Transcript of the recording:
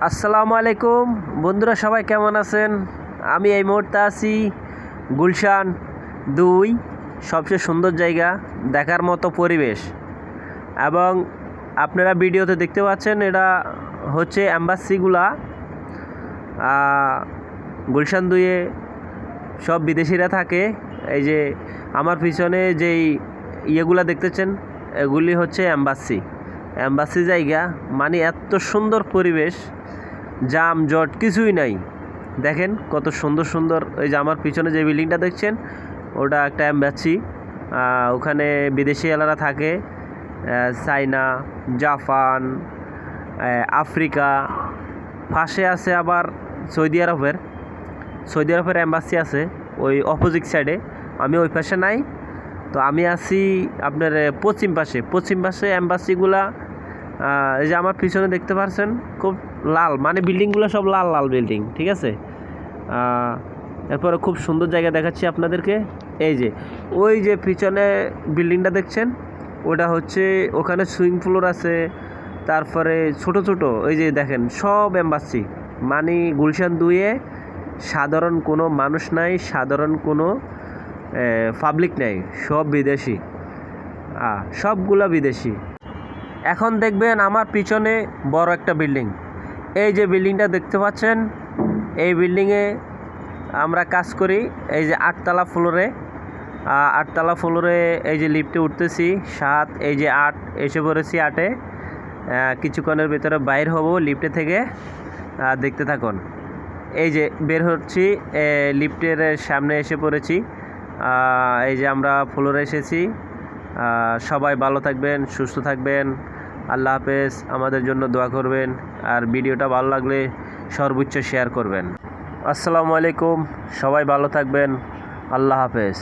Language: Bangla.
আসসালামু আলাইকুম বন্ধুরা, সবাই কেমন আছেন? আমি এই মুহূর্তে আছি গুলশান 2, সবচেয়ে সুন্দর জায়গা, দেখার মতো পরিবেশ। এবং আপনারা ভিডিওতে দেখতে পাচ্ছেন এটা হচ্ছে অ্যাম্বাসিগুলা। গুলশান 2-এ সব বিদেশিরা থাকে। এই যে আমার পিছনে যেই ইয়েগুলা দেখতেছেন এগুলি হচ্ছে অ্যাম্বাসি জায়গা। মানে এত সুন্দর পরিবেশ, জাম জট কিছুই নাই। দেখেন কত সুন্দর সুন্দর। এই যে আমার পিছনে যে বিল্ডিংটা দেখছেন ওটা একটা অ্যাম্বাসি। ওখানে বিদেশি এলারা থাকে, চায়না, জাপান, আফ্রিকা। পাশে আছে আবার সৌদি আরবের অ্যাম্বাসি আছে ওই অপোজিট সাইডে। আমি ওই পাশে নাই, তো আমি আছি আপনার পশ্চিম পাশে অ্যাম্বাসিগুলা। এই যে আমার পিছনে দেখতে পাচ্ছেন খুব লাল, মানে বিল্ডিংগুলো সব লাল লাল বিল্ডিং, ঠিক আছে। এরপরে খুব সুন্দর জায়গা দেখাচ্ছি আপনাদেরকে। এই যে ওই যে পিছনে বিল্ডিংটা দেখছেন ওটা হচ্ছে, ওখানে সুইমিং পুল আছে। তারপরে ছোট ছোট এই যে দেখেন সব অ্যাম্বাসি। মানে গুলশান 2-এ সাধারণ কোনো মানুষ নাই, সাধারণ কোনো পাবলিক নাই, সব বিদেশি, সবগুলা বিদেশি। এখন দেখবেন আমার পিছনে বড় একটা বিল্ডিং। এই যে বিল্ডিংটা দেখতে পাচ্ছেন, এই বিল্ডিংয়ে আমরা কাজ করি। এই যে 8তলা ফ্লোরে এই যে লিফটে উঠতেছি 7, এই যে 8 এসে পড়েছি 8-এ। কিছুক্ষণের ভিতরে বাইর হব লিফটে থেকে, দেখতে থাকুন। এই যে বের হচ্ছি, লিফটের সামনে এসে পড়েছি। এই যে আমরা ফ্লোরে এসেছি। সবাই ভালো থাকবেন, সুস্থ থাকবেন। আল্লাহ হাফেজ। আমাদের জন্য দোয়া করবেন, আর ভিডিওটা ভালো লাগলে সর্বোচ্চ শেয়ার করবেন। আসসালামু আলাইকুম, সবাই ভালো থাকবেন। আল্লাহ হাফেজ।